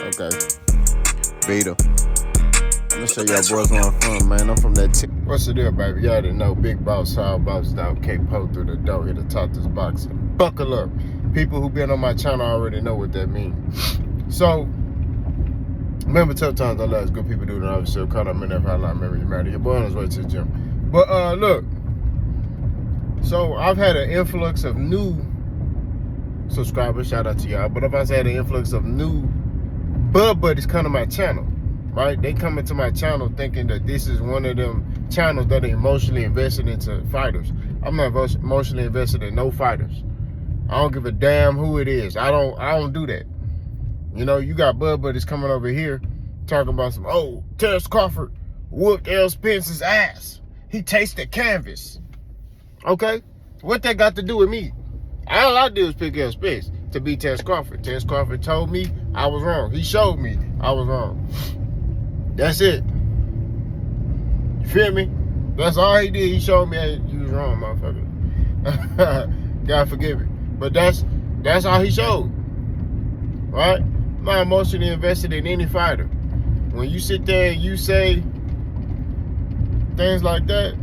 Okay. Vita. I'm gonna show y'all boys where I'm from, man. I'm from that What's the deal, baby? Y'all didn't know Big Boss, Hall Boss, Dog, K-Po through the door here to talk this boxing. Buckle up. People who been on my channel already know what that means. So, remember tough times don't last. Good people do the obviously. Caught up in that hotline. Remember you married your boy on his way to the gym. But look. So I've had an influx of new subscribers. Shout out to y'all. But I've also had an influx of new bud buddies come to my channel. Right? They come into my channel thinking that this is one of them channels that are emotionally invested into fighters. I'm not emotionally invested in no fighters. I don't give a damn who it is. I don't do that. You know, you got bud buddies coming over here talking about some, oh, Terrence Crawford whooped Errol Spence's ass. He tasted canvas. Okay? What that got to do with me? All I did was pick Errol Spence to beat Terrence Crawford. Terrence Crawford told me I was wrong. He showed me I was wrong. That's it. You feel me? That's all he did. He showed me, hey, you was wrong, motherfucker. God forgive me. But that's all he showed. Right? I'm not emotionally invested in any fighter. When you sit there and you say things like that,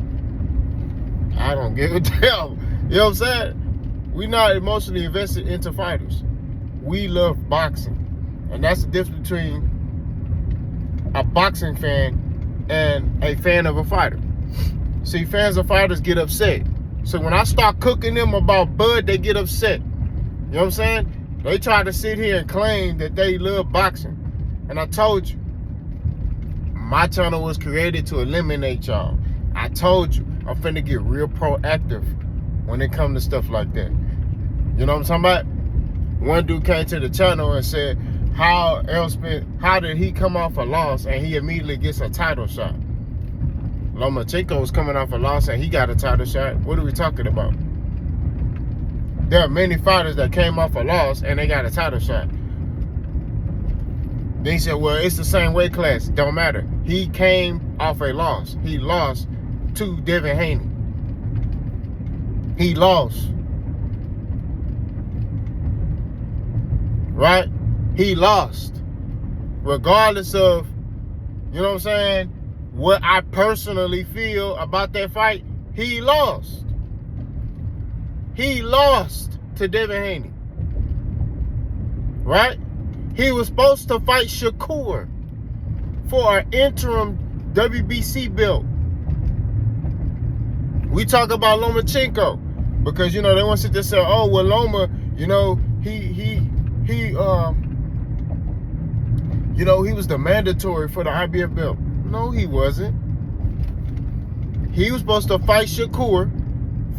I don't give a damn. You know what I'm saying? We're not emotionally invested into fighters. We love boxing. And that's the difference between a boxing fan and a fan of a fighter. See, fans of fighters get upset. So when I start cooking them about Bud, they get upset. You know what I'm saying? They try to sit here and claim that they love boxing. And I told you, my channel was created to eliminate y'all. I told you, I'm finna get real proactive when it comes to stuff like that. You know what I'm talking about? One dude came to the channel and said, how did he come off a loss and he immediately gets a title shot? Lomachenko was coming off a loss and he got a title shot. What are we talking about? There are many fighters that came off a loss and they got a title shot. Then he said, well, it's the same weight class. Don't matter. He came off a loss. He lost to Devin Haney. He lost. Right? He lost. Regardless of, you know what I'm saying, what I personally feel about that fight, he lost. He lost to Devin Haney. Right? He was supposed to fight Shakur for an interim WBC belt. We talk about Lomachenko because, you know, they want to sit there and say, oh, well, Loma, you know, he was the mandatory for the IBF belt. No, he wasn't. He was supposed to fight Shakur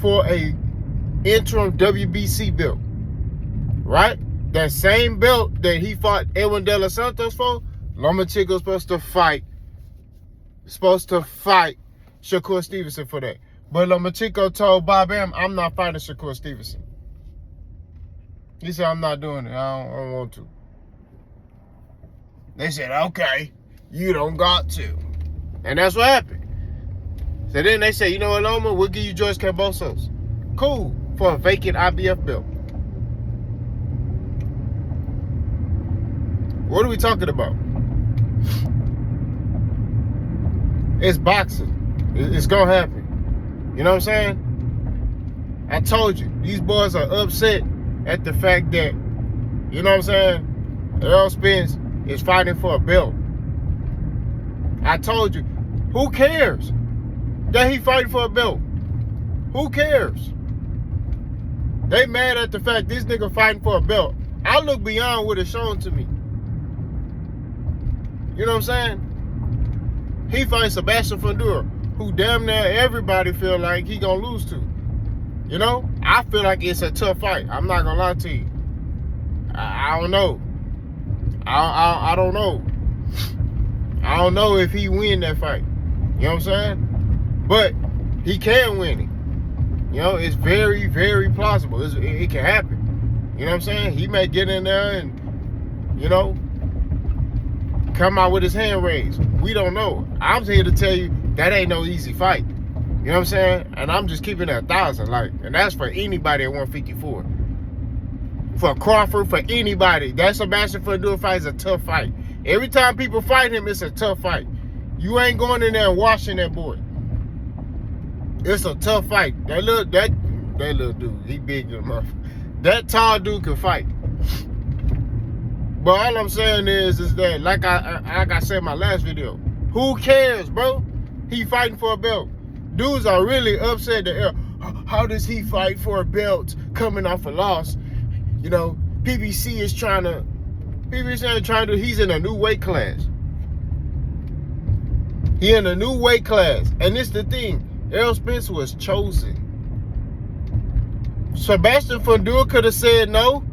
for a interim WBC belt. Right? That same belt that he fought Edwin De Los Santos for, Lomachenko was supposed to fight Shakur Stevenson for that. But Lomachenko told Bob Arum, I'm not fighting Shakur Stevenson. He said, I'm not doing it. I don't want to. They said, okay, you don't got to. And that's what happened. So then they said, you know what, Loma, we'll give you George Kambosos. Cool, for a vacant IBF belt. What are we talking about? It's boxing. It's gonna happen. You know what I'm saying? I told you, these boys are upset at the fact that, you know what I'm saying, Errol Spence is fighting for a belt. I told you, who cares that he fighting for a belt? Who cares? They mad at the fact this nigga fighting for a belt. I look beyond what is shown to me. You know what I'm saying? He fights Sebastian Fundora, who damn near everybody feel like he gonna lose to. You know? I feel like it's a tough fight. I'm not gonna lie to you. I don't know. I don't know. I don't know if he win that fight. You know what I'm saying? But he can win it. You know, it's very, very plausible. It can happen. You know what I'm saying? He may get in there and, you know, come out with his hand raised. We don't know. I'm here to tell you that ain't no easy fight. You know what I'm saying? And I'm just keeping it 1,000, like, and that's for anybody at 154. for Crawford, for anybody. That Sebastian Fundora fight is a tough fight. Every time people fight him, it's a tough fight. You ain't going in there and washing that boy. It's a tough fight. That little dude, he big enough. That tall dude can fight. But all I'm saying is that, like I said in my last video, who cares, bro? He fighting for a belt. Dudes are really upset that how does he fight for a belt coming off a loss? You know, PBC ain't trying to, he's in a new weight class. He in a new weight class. And it's the thing, Errol Spence was chosen. Sebastian Fundora could have said no.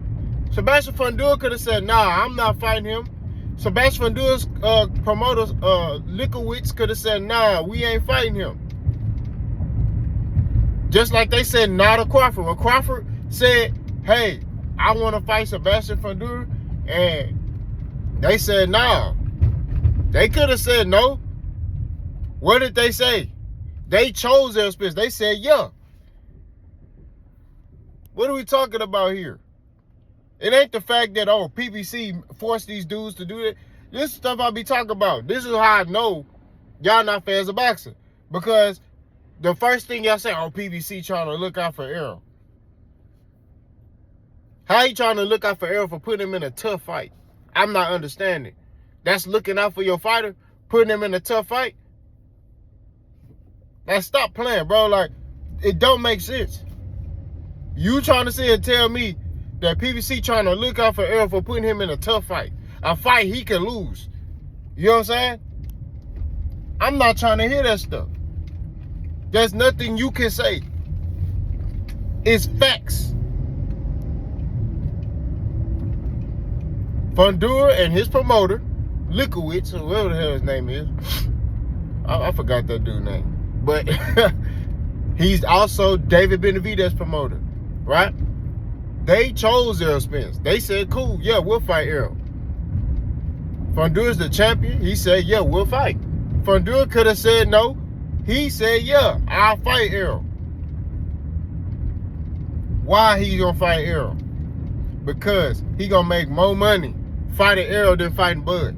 Sebastian Fundora could have said, nah, I'm not fighting him. Sebastian Fundora's promoters, Likowitz, could have said, nah, we ain't fighting him. Just like they said nah to Crawford. When Crawford said, hey, I want to fight Sebastian Fundora, and they said nah. They could have said no. What did they say? They chose Errol Spence. They said yeah. What are we talking about here? It ain't the fact that, oh, PBC forced these dudes to do it. This stuff I be talking about. This is how I know y'all not fans of boxing. Because the first thing y'all say, oh, PBC trying to look out for Errol. How you trying to look out for Errol for putting him in a tough fight? I'm not understanding. That's looking out for your fighter, putting him in a tough fight? Like, stop playing, bro. Like, it don't make sense. You trying to sit and tell me that PBC trying to look out for Errol for putting him in a tough fight. A fight he could lose. You know what I'm saying? I'm not trying to hear that stuff. There's nothing you can say. It's facts. Fundora and his promoter, Likowitz, or whatever the hell his name is. I forgot that dude's name. But he's also David Benavidez's promoter, right? They chose Errol Spence. They said, cool, yeah, we'll fight Errol. Fundora's the champion. He said, yeah, we'll fight. Fundora could have said no. He said, yeah, I'll fight Errol. Why he gonna fight Errol? Because he gonna make more money fighting Errol than fighting Bud.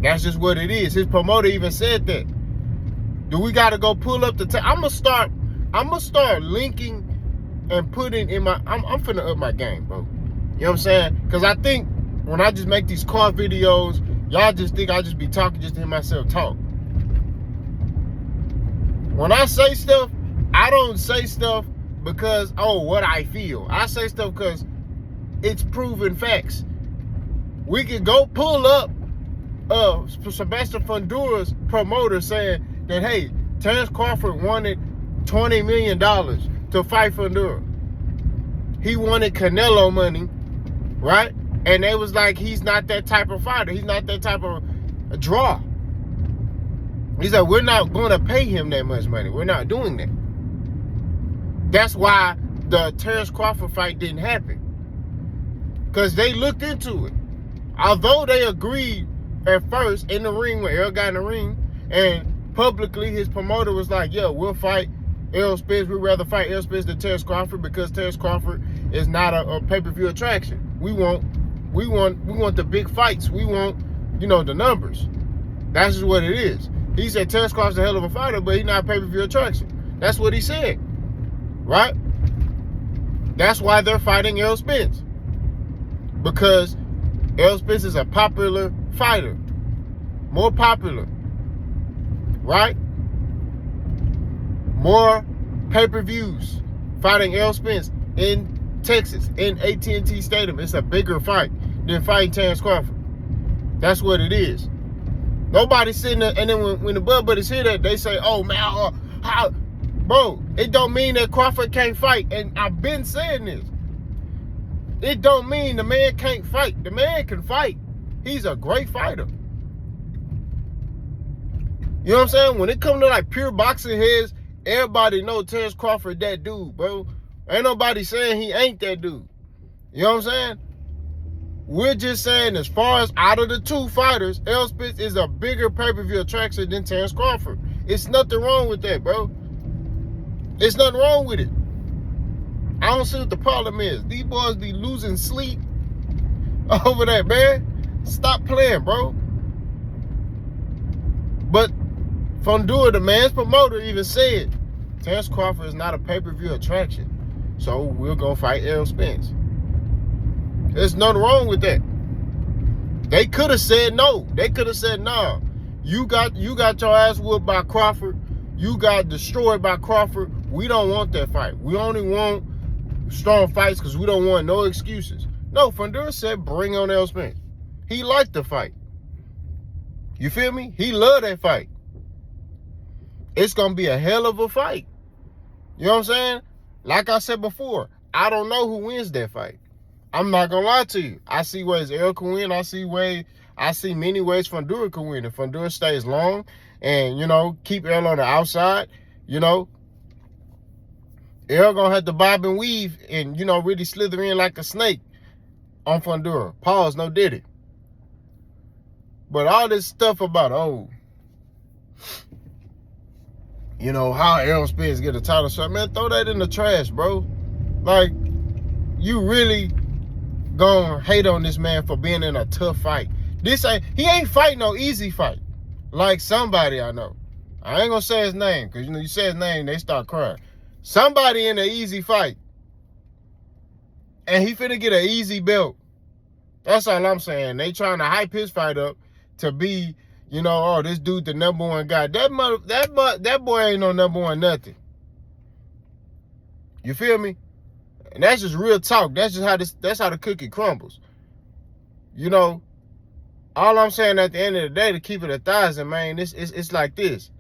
That's just what it is. His promoter even said that. Do we gotta go pull up the I'm gonna start linking and putting in my, I'm finna up my game, bro. You know what I'm saying? Because I think when I just make these car videos, y'all just think I just be talking just to hear myself talk. When I say stuff, I don't say stuff because, oh, what I feel. I say stuff because it's proven facts. We can go pull up Sebastian Fundora's promoter saying that, hey, Terrence Crawford wanted $20 million to fight Fundora. He wanted Canelo money, right? And they was like, he's not that type of fighter. He's not that type of draw. He said, we're not going to pay him that much money. We're not doing that. That's why the Terrence Crawford fight didn't happen. Because they looked into it. Although they agreed at first in the ring, when Errol got in the ring, and publicly his promoter was like, yeah, we'll fight Errol Spence. We'd rather fight Errol Spence than Terrence Crawford because Terrence Crawford is not a pay-per-view attraction. We want the big fights. We want, you know, the numbers. That's just what it is. He said Terrence Crawford's a hell of a fighter, but he's not a pay-per-view attraction. That's what he said, right? That's why they're fighting Errol Spence, because Errol Spence is a popular fighter, more popular, right? More pay-per-views fighting Errol Spence in Texas, in AT&T Stadium. It's a bigger fight than fighting Terrence Crawford. That's what it is. Nobody's sitting there, and then when the Bud Buddies hear that, they say, oh, man, how? Bro, it don't mean that Crawford can't fight, and I've been saying this. It don't mean the man can't fight. The man can fight. He's a great fighter. You know what I'm saying? When it comes to, like, pure boxing heads, everybody know Terrence Crawford that dude, bro. Ain't nobody saying he ain't that dude. You know what I'm saying? We're just saying, as far as out of the two fighters, Errol Spence is a bigger pay-per-view attraction than Terrence Crawford. It's nothing wrong with that, bro. It's nothing wrong with it. I don't see what the problem is. These boys be losing sleep over that, man. Stop playing, bro. But Fundora, the man's promoter, even said, Terrence Crawford is not a pay-per-view attraction. So we're going to fight Errol Spence. There's nothing wrong with that. They could have said no. They could have said, nah, you got your ass whooped by Crawford. You got destroyed by Crawford. We don't want that fight. We only want strong fights because we don't want no excuses. No, Fundora said bring on Errol Spence. He liked the fight. You feel me? He loved that fight. It's going to be a hell of a fight. You know what I'm saying? Like I said before, I don't know who wins that fight. I'm not going to lie to you. I see ways Errol can win. I see many ways Fundora can win. If Fundora stays long and, you know, keep Errol on the outside, you know, Errol going to have to bob and weave and, you know, really slither in like a snake on Fundora. Pause, no did it. But all this stuff about, you know, how Errol Spence get a title shot, man, throw that in the trash, bro. Like, you really gonna hate on this man for being in a tough fight. He ain't fighting no easy fight. Like somebody I know. I ain't gonna say his name, because, you know, you say his name, they start crying. Somebody in an easy fight. And he finna get an easy belt. That's all I'm saying. They trying to hype his fight up to be, you know, oh, this dude the number one guy. That boy ain't no number one nothing. You feel me? And that's just real talk. That's how the cookie crumbles. You know, all I'm saying at the end of the day, to keep it 1,000, man, it's like this.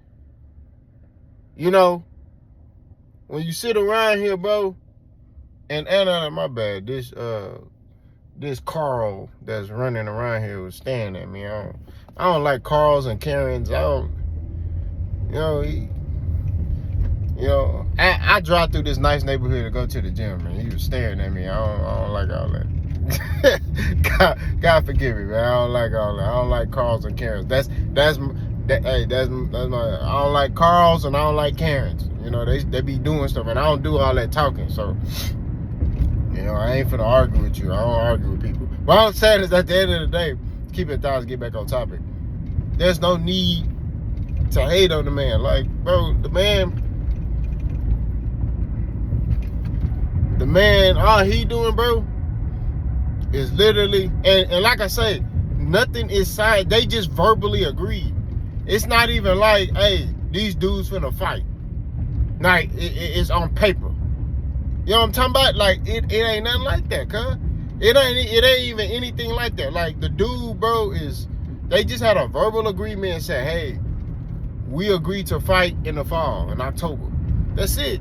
You know, when you sit around here, bro, and my bad, this Carl that's running around here was staring at me. I don't like Carls and Karens. I drive through this nice neighborhood to go to the gym, man. He was staring at me. I don't like all that. God forgive me, man. I don't like all that. I don't like Carls and Karens. That's my. I don't like Carls and I don't like Karens. You know, they be doing stuff, and I don't do all that talking. So, you know, I ain't finna argue with you. I don't argue with people. What I'm saying is, at the end of the day, keep it 1,000. Get back on topic. There's no need to hate on the man. Like, bro, the man, all he doing, bro, is literally, and like I say, nothing is signed. They just verbally agreed. It's not even like, hey, these dudes finna fight. Like, it's on paper. You know what I'm talking about? Like, it ain't nothing like that, cuz. It ain't even anything like that. Like, the dude, bro, they just had a verbal agreement and said, hey, we agreed to fight in the fall, in October. That's it.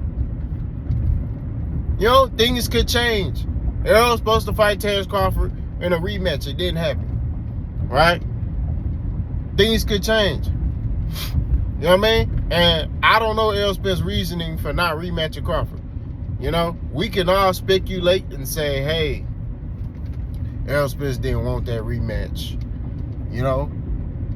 You know, things could change. Errol was supposed to fight Terrence Crawford in a rematch. It didn't happen. Right? Things could change. You know what I mean? And I don't know Errol Spence's reasoning for not rematching Crawford. You know, we can all speculate and say, hey, Errol Spence didn't want that rematch. You know,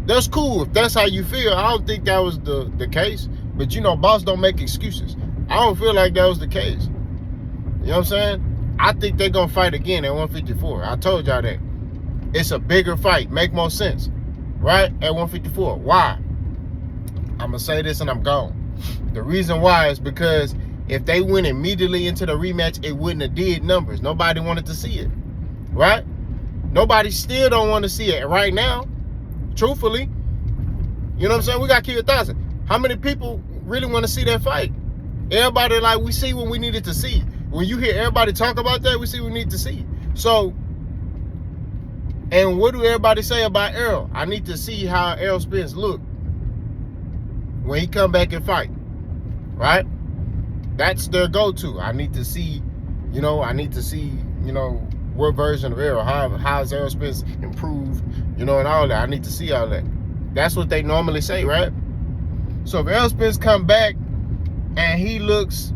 that's cool if that's how you feel. I don't think that was the case. But, you know, boss don't make excuses. I don't feel like that was the case. You know what I'm saying? I think they're going to fight again at 154. I told y'all that. It's a bigger fight. Make more sense. Right? At 154. Why? I'm going to say this and I'm gone. The reason why is because if they went immediately into the rematch, it wouldn't have did numbers. Nobody wanted to see it. Right? Nobody still don't want to see it right now. Truthfully. You know what I'm saying? We got to keep it 1,000. How many people really want to see that fight? Everybody, like, we see what we needed to see. When you hear everybody talk about that, we see what we need to see. So, and what do everybody say about Errol? I need to see how Errol Spence look when he come back and fight. Right? That's their go-to. I need to see, you know, what version of Errol. How's Errol Spence improved, you know, and all that. I need to see all that. That's what they normally say, right? So if Errol Spence come back and he looks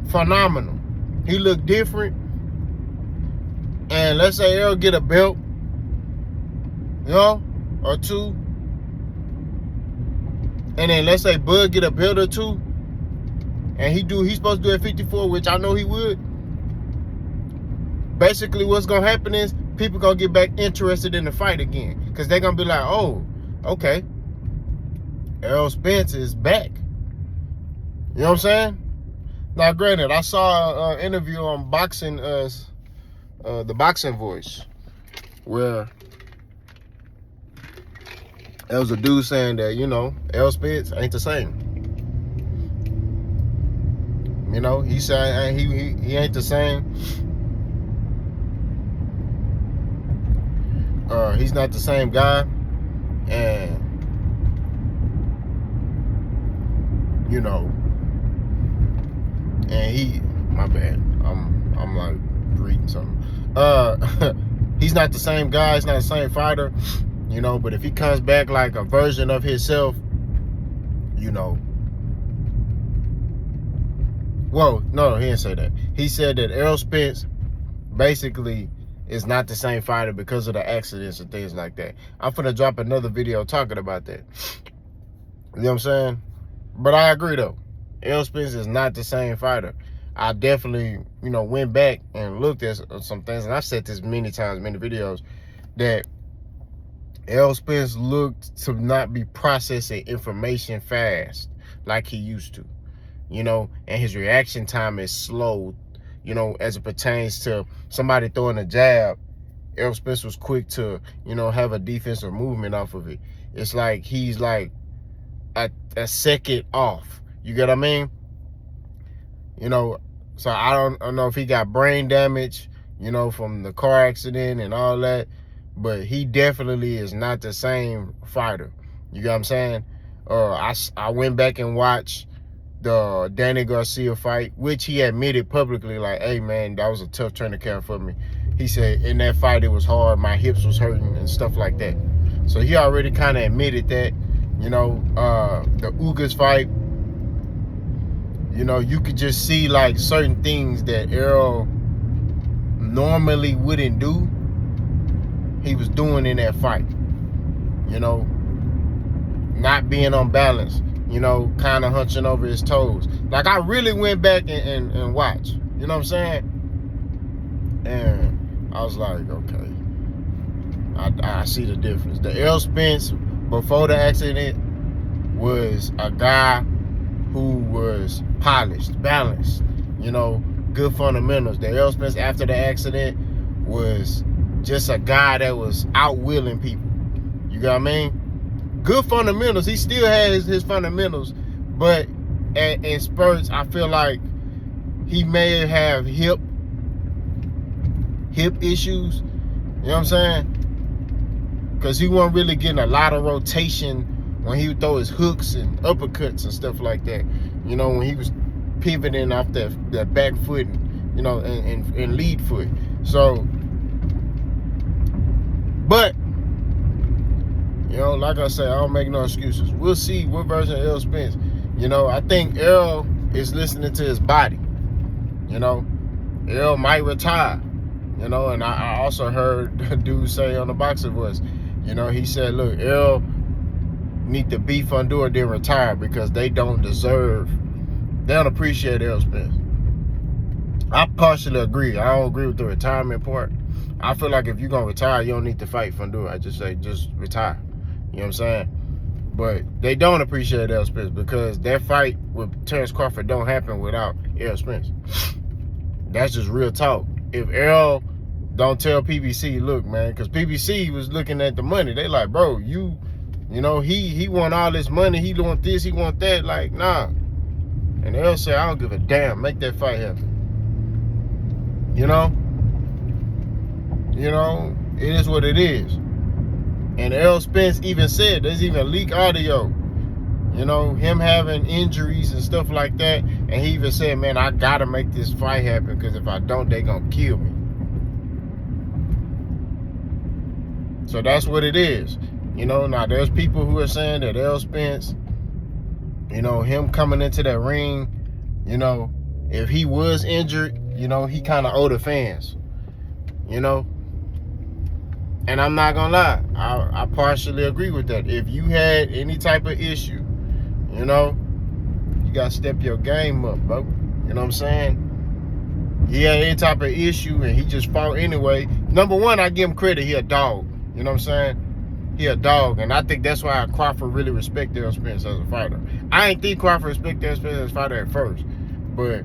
phenomenal, he look different, and let's say Errol get a belt, you know, or two, and then let's say Bud get a belt or two, and he's supposed to do at 54, which I know he would, basically what's gonna happen is people gonna get back interested in the fight again, because they're gonna be like, oh, okay, Errol Spence is back. You know what I'm saying? Now, granted, I saw an interview on the Boxing Voice, where there was a dude saying that, Errol Spence ain't the same. He said he ain't the same. He's not the same guy, and my bad. I'm like reading something. He's not the same guy. He's not the same fighter. But if he comes back like a version of himself, well, no, he didn't say that. He said that Errol Spence basically is not the same fighter because of the accidents and things like that. I'm finna drop another video talking about that. You know what I'm saying? But I agree though. Errol Spence is not the same fighter. I definitely, went back and looked at some things, and I've said this many times, many videos, that Errol Spence looked to not be processing information fast like he used to, and his reaction time is slow, as it pertains to somebody throwing a jab. Errol Spence was quick to, have a defensive movement off of it. It's like he's like a second off. You get what I mean? So I don't know if he got brain damage, from the car accident and all that, but he definitely is not the same fighter. You get what I'm saying? I went back and watched the Danny Garcia fight, which he admitted publicly, like, hey man, that was a tough training camp for me. He said in that fight it was hard, my hips was hurting and stuff like that. So he already kind of admitted that. The Ugas fight, you could just see like certain things that Errol normally wouldn't do, he was doing in that fight. Not being on balance, kind of hunching over his toes. Like, I really went back and watched, you know what I'm saying? And I was like, okay, I see the difference. The Errol Spence before the accident was a guy who was polished, balanced, good fundamentals. The Errol Spence after the accident was just a guy that was outwilling people. You got what I mean? Good fundamentals. He still has his fundamentals, but in spurts, I feel like he may have hip issues. You know what I'm saying? Because he wasn't really getting a lot of rotation when he would throw his hooks and uppercuts and stuff like that. When he was pivoting off that back foot, and lead foot. So, but, like I said, I don't make no excuses. We'll see what version of Errol Spence. I think Errol is listening to his body. Errol might retire. And I also heard a dude say on the Boxing Voice, he said, look, Errol need to beat Fundora, then retire, because they don't appreciate Errol Spence. I partially agree. I don't agree with the retirement part. I feel like if you're going to retire, you don't need to fight Fundora. I just say, just retire. You know what I'm saying? But they don't appreciate Errol Spence, because that fight with Terrence Crawford don't happen without Errol Spence. That's just real talk. If Errol don't tell PBC, look, man, because PBC was looking at the money. They like, bro, he want all this money. He want this, he want that. Like, nah. And Errol said, I don't give a damn. Make that fight happen. It is what it is. And Errol Spence even said, there's even leak audio, him having injuries and stuff like that. And he even said, man, I gotta make this fight happen, because if I don't, they gonna kill me. So that's what it is. Now there's people who are saying that Errol Spence, him coming into that ring, if he was injured, he kind of owed the fans, And I'm not gonna lie, I partially agree with that. If you had any type of issue, You gotta step your game up, bro. You know what I'm saying? He had any type of issue and he just fought anyway. Number one, I give him credit, he a dog. You know what I'm saying? He a dog, and I think that's why Crawford really respect Errol Spence as a fighter. I ain't think Crawford respect Errol Spence as a fighter at first, but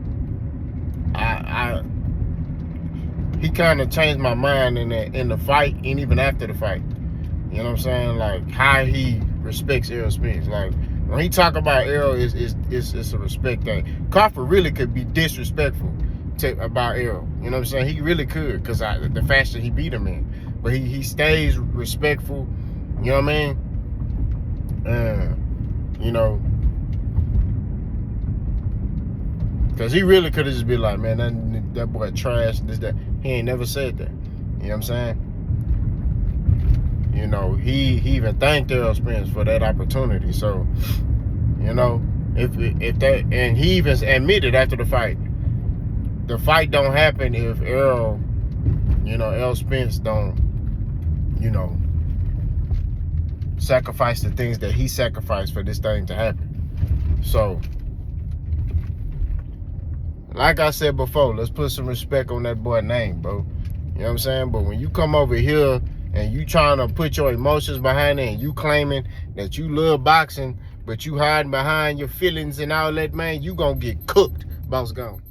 he kind of changed my mind in the fight and even after the fight. You know what I'm saying? Like how he respects Errol Spence. Like when he talk about Errol, it's a respect thing. Crawford really could be disrespectful about Errol. You know what I'm saying? He really could, because the fashion he beat him in. But he stays respectful. You know what I mean? You know, because he really could have just been like, man, that boy trash, this, that. He ain't never said that. You know what I'm saying? You know, he even thanked Errol Spence for that opportunity. So, you know, if that, and he even admitted after the fight don't happen if Errol Spence don't, you know, sacrifice the things that he sacrificed for this thing to happen. So, like I said before, let's put some respect on that boy's name, bro. You know what I'm saying? But when you come over here and you trying to put your emotions behind it and you claiming that you love boxing, but you hiding behind your feelings and all that, man, you gonna get cooked. Boss gone.